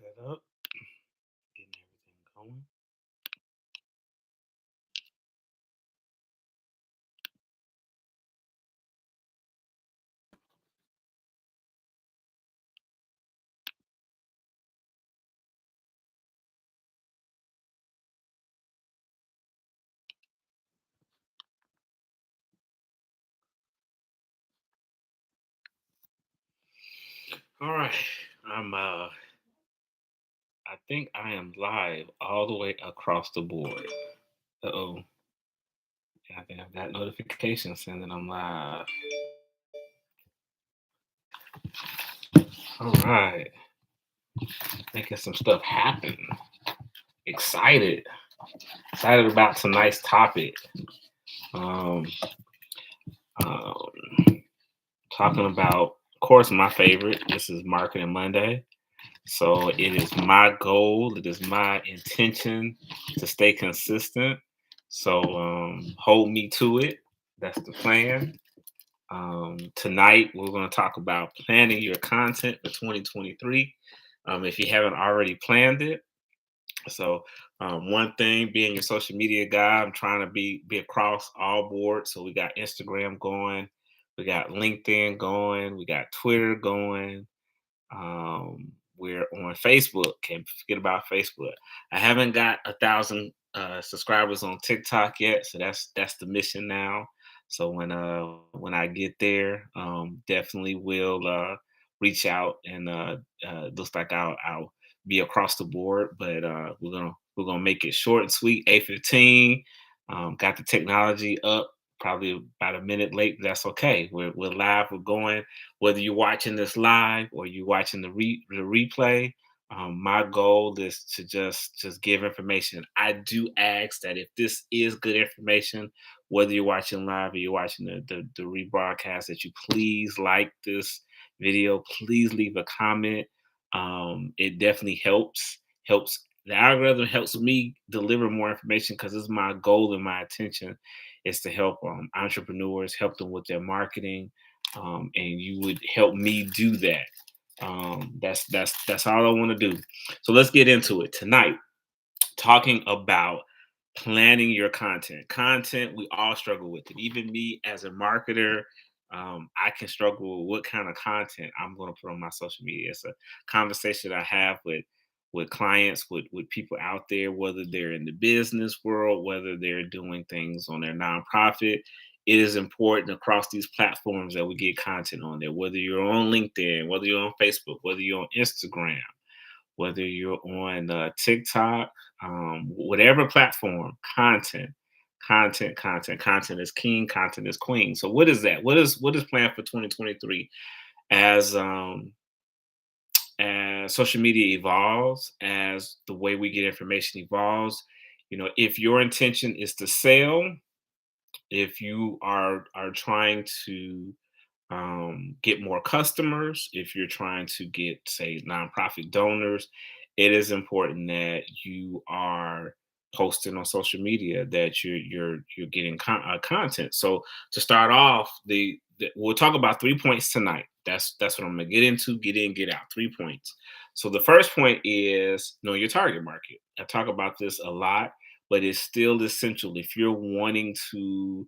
set up, getting everything going. All right. I'm I think I am live all the way across the board. Uh-oh. I think I've got notifications saying that I'm live. All right. Making some stuff happen. Excited. Excited about tonight's topic. Um, um talking about, of course, my favorite. This is Marketing Monday. So it is my goal, it is my intention to stay consistent. So hold me to it. That's the plan. Tonight, we're going to talk about planning your content for 2023. If you haven't already planned it, so one thing, being your social media guy, I'm trying to be across all boards. So we got Instagram going, we got LinkedIn going, we got Twitter going. We're on Facebook. Can't forget about Facebook. I haven't got 1,000 subscribers on TikTok yet, so that's the mission now. So when I get there, definitely will reach out and looks like I'll be across the board, but we're gonna make it short and sweet. 8:15. Got the technology up. Probably about a minute late, but that's okay. We're live. We're going, whether you're watching this live or you're watching the replay. My goal is to just give information. I do ask that if this is good information, whether you're watching live or you're watching the rebroadcast, that you please like this video. Please leave a comment. It definitely helps the algorithm, helps me deliver more information, because it's my goal and my intention is to help entrepreneurs, help them with their marketing, and you would help me do that. That's all I want to do. So let's get into it tonight. Talking about planning your content. Content, we all struggle with it. Even me as a marketer, I can struggle with what kind of content I'm going to put on my social media. It's a conversation I have with clients, with people out there, whether they're in the business world, whether they're doing things on their nonprofit. It is important across these platforms that we get content on there, whether you're on LinkedIn, whether you're on Facebook, whether you're on Instagram, whether you're on TikTok, whatever platform, content is king, content is queen. So what is that? What is planned for 2023 as as social media evolves, as the way we get information evolves? If your intention is to sell, if you are trying to get more customers, if you're trying to get, say, nonprofit donors, it is important that you are posting on social media, that you're getting content. So to start off, we'll talk about 3 points tonight. That's what I'm gonna get into. Get in, get out. 3 points. So the first point is know your target market. I talk about this a lot, but it's still essential if you're wanting to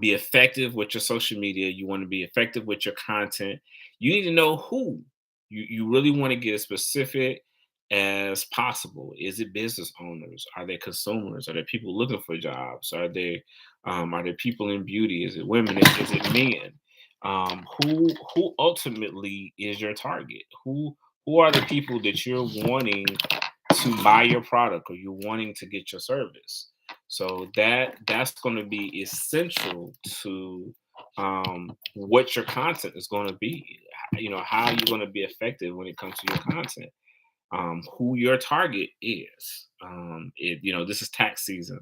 be effective with your social media. You want to be effective with your content. You need to know who. You really want to get as specific as possible. Is it business owners? Are they consumers? Are there people looking for jobs? Are there people in beauty? Is it women? Is it men? Who ultimately is your target? Who are the people that you're wanting to buy your product, or you're wanting to get your service? So that's going to be essential to what your content is going to be. How you're going to be effective when it comes to your content. Who your target is. This is tax season.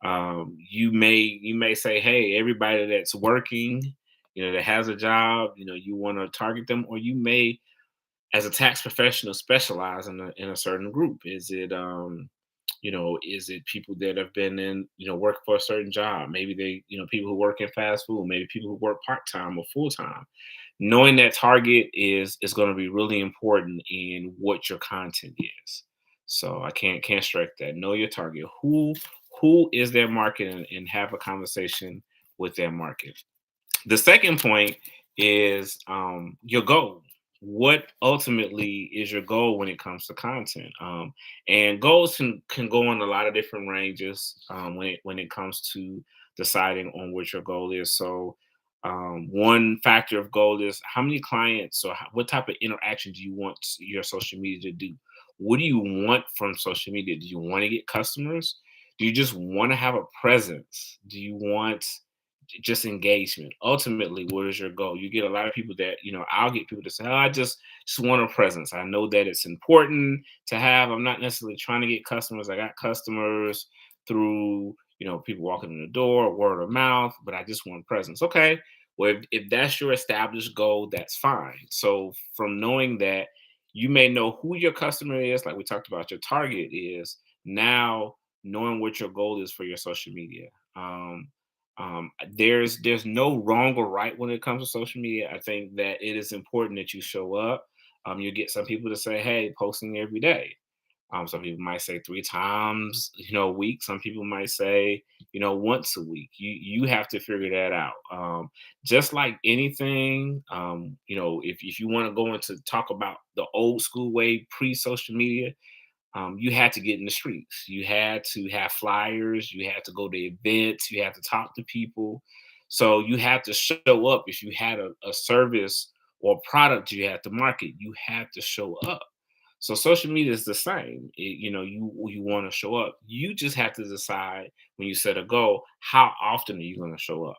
You may say, hey, everybody that's working, that has a job, you want to target them, or you may, as a tax professional, specialize in a certain group. Is it Is it people that have been in, work for a certain job? Maybe people who work in fast food, maybe people who work part-time or full-time. Knowing that target is going to be really important in what your content is. So I can't stress that. Know your target. Who is their market, and have a conversation with their market. The second point is your goal. What ultimately is your goal when it comes to content? And goals can go in a lot of different ranges when it comes to deciding on what your goal is. So one factor of goal is how many clients or what type of interaction do you want your social media to do? What do you want from social media? Do you want to get customers? Do you just want to have a presence? Do you want just engagement? Ultimately, what is your goal? You get a lot of people that, I'll get people to say, oh, I just want a presence. I know that it's important to have. I'm not necessarily trying to get customers. I got customers through, people walking in the door, word of mouth, but I just want presence. Okay. Well, if that's your established goal, that's fine. So from knowing that, you may know who your customer is, like we talked about, your target is now knowing what your goal is for your social media. There's no wrong or right when it comes to social media. I think that it is important that you show up. You get some people to say, "Hey, posting every day." Some people might say 3 times, a week. Some people might say, once a week. You have to figure that out. Just like anything, if you want to go into talk about the old school way pre-social media, you had to get in the streets. You had to have flyers. You had to go to events. You had to talk to people. So you had to show up. If you had a service or product you had to market, you had to show up. So social media is the same. You want to show up. You just have to decide when you set a goal, how often are you going to show up?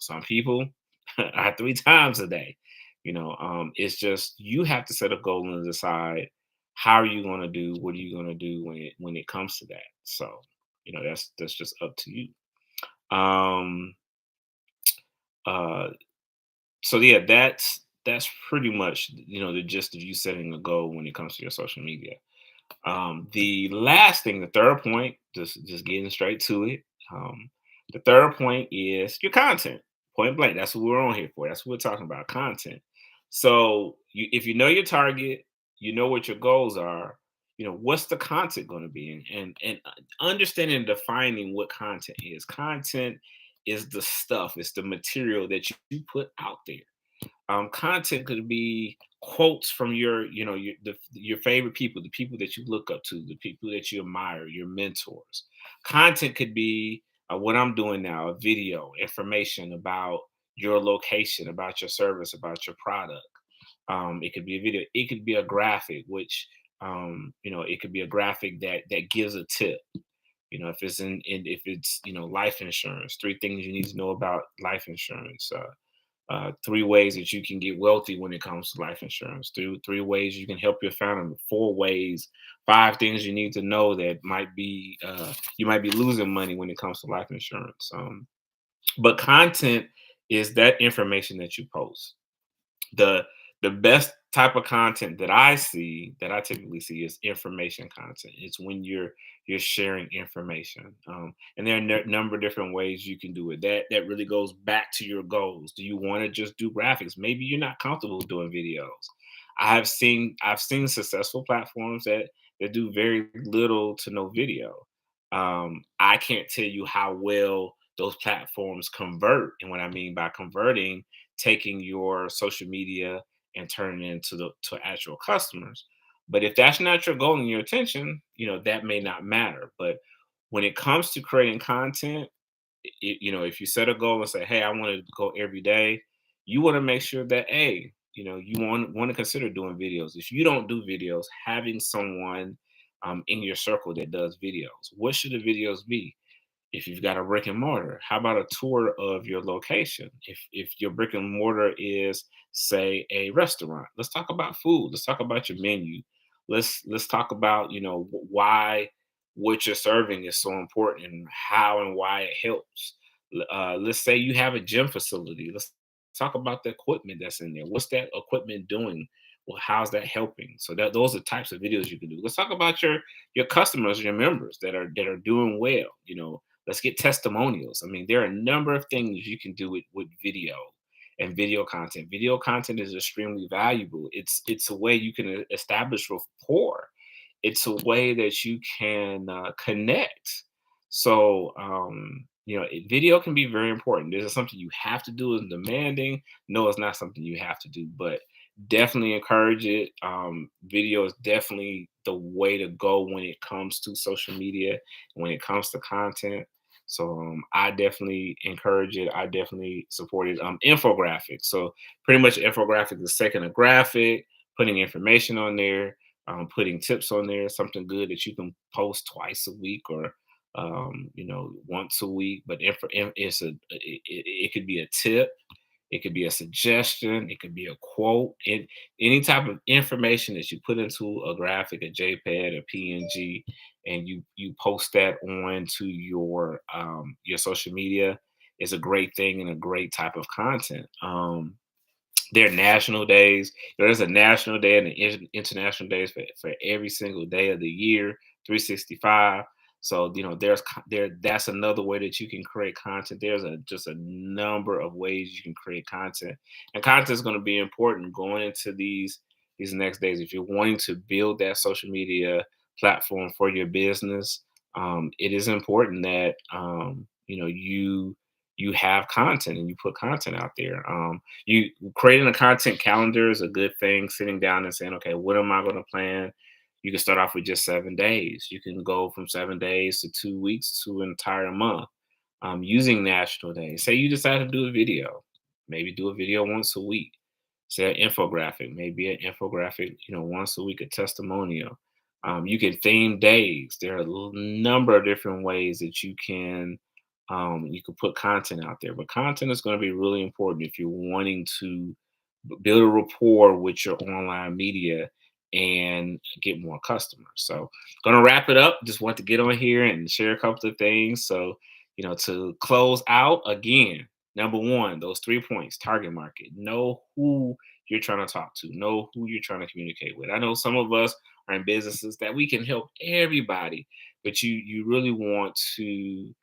Some people are 3 times a day. It's just you have to set a goal and decide how are you going to do, what are you going to do when it comes to that. So that's just up to you. Um, uh, so yeah, that's pretty much the gist of you setting a goal when it comes to your social media. The last thing, the third point, just getting straight to it. Um, the third point is your content. Point blank. That's what we're on here for. That's what we're talking about, content. So if you know your target, you know what your goals are. What's the content going to be, and understanding and defining what content is. Content is the stuff. It's the material that you put out there. Content could be quotes from your favorite people, the people that you look up to, the people that you admire, your mentors. Content could be what I'm doing now, a video, information about your location, about your service, about your product. It could be a video. It could be a graphic, which it could be a graphic that gives a tip. If it's life insurance, 3 things you need to know about life insurance. 3 ways that you can get wealthy when it comes to life insurance. Three ways you can help your family. 4 ways, 5 things you need to know that might be you might be losing money when it comes to life insurance. But content is that information that you post. The best type of content that I typically see is information content. It's when you're sharing information, and there are a number of different ways you can do it. That really goes back to your goals. Do you want to just do graphics? Maybe you're not comfortable doing videos. I've seen successful platforms that do very little to no video. I can't tell you how well those platforms convert, and what I mean by converting, taking your social media and turning it into the to actual customers. But if that's not your goal and your attention, that may not matter. But when it comes to creating content, if you set a goal and say, "Hey, I want to go every day," you want to make sure that you want to consider doing videos. If you don't do videos, having someone in your circle that does videos. What should the videos be? If you've got a brick and mortar, how about a tour of your location? If your brick and mortar is, say, a restaurant, let's talk about food. Let's talk about your menu. Let's talk about why what you're serving is so important and how and why it helps. Let's say you have a gym facility. Let's talk about the equipment that's in there. What's that equipment doing? Well, how's that helping? So those are types of videos you can do. Let's talk about your customers, your members that are doing well. Let's get testimonials. I mean, there are a number of things you can do with video and video content. Video content is extremely valuable. It's a way you can establish rapport. It's a way that you can connect. So, video can be very important. Is it something you have to do and demanding? No, it's not something you have to do, but definitely encourage it. Video is definitely the way to go when it comes to social media, when it comes to content. So I definitely encourage it. I definitely support it. Infographics. So pretty much infographic is second a graphic, putting information on there, putting tips on there, something good that you can post twice a week or once a week. But it could be a tip, it could be a suggestion, it could be a quote, and any type of information that you put into a graphic, a JPEG, a PNG, and you post that on to your social media is a great thing and a great type of content. There are national days. There's a national day and an international days for every single day of the year, 365. So that's another way that you can create content. There's just a number of ways you can create content, and content is going to be important going into these next days. If you're wanting to build that social media platform for your business, it is important that you have content and you put content out there. You creating a content calendar is a good thing. Sitting down and saying, okay, what am I going to plan? You can start off with just 7 days. You can go from 7 days to 2 weeks to an entire month. Using national days. Say you decide to do a video, maybe do a video once a week. Say an infographic, maybe an infographic, once a week, a testimonial. You can theme days. There are a number of different ways that you can put content out there, but content is going to be really important if you're wanting to build a rapport with your online media and get more customers. So, gonna wrap it up. Just want to get on here and share a couple of things. So, to close out again, number one, those 3 points: target market. Know who you're trying to talk to. Know who you're trying to communicate with. I know some of us are in businesses that we can help everybody, but you really want to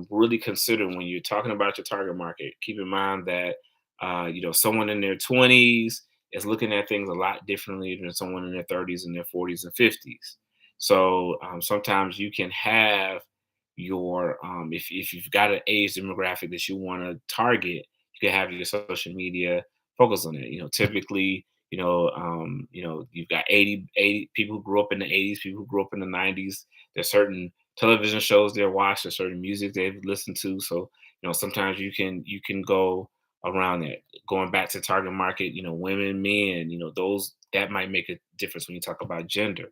really consider when you're talking about your target market. Keep in mind that someone in their 20s is looking at things a lot differently than someone in their 30s and their 40s and 50s. So sometimes you can have if you've got an age demographic that you want to target, you can have your social media focus on it. Typically, you've got 80 people who grew up in the 80s, people who grew up in the 90s. There's certain television shows they watch, there's certain music they've listened to. So, sometimes you can go around that. Going back to target market, women, men, those that might make a difference when you talk about gender.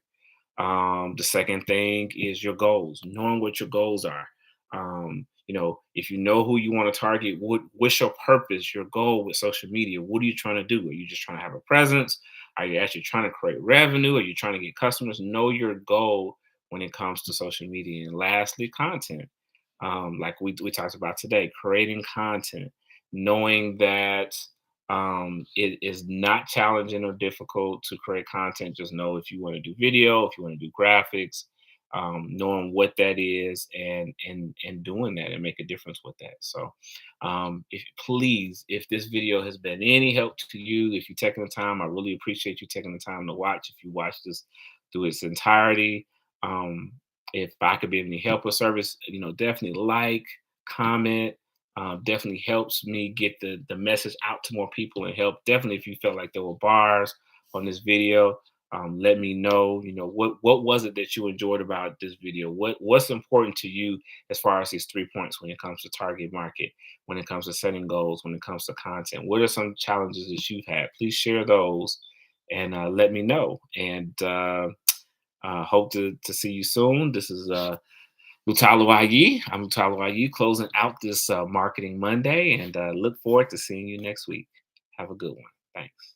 The second thing is your goals, knowing what your goals are. If you know who you want to target, what's your purpose, your goal with social media? What are you trying to do? Are you just trying to have a presence? Are you actually trying to create revenue? Are you trying to get customers? Know your goal when it comes to social media. And lastly, content. Like we talked about today, creating content, knowing that it is not challenging or difficult to create content. Just know if you want to do video, if you want to do graphics, knowing what that is and doing that and make a difference with that. So, if this video has been any help to you, if you're taking the time, I really appreciate you taking the time to watch. If you watch this through its entirety, um, if I could be of any help or service, definitely like, comment. Definitely helps me get the message out to more people and help. Definitely, if you felt like there were bars on this video, let me know. What was it that you enjoyed about this video? What's important to you as far as these 3 points when it comes to target market, when it comes to setting goals, when it comes to content? What are some challenges that you've had? Please share those and let me know. And hope to see you soon. This is Lutalo Aryee. I'm Lutalo Aryee, closing out this Marketing Monday, and look forward to seeing you next week. Have a good one. Thanks.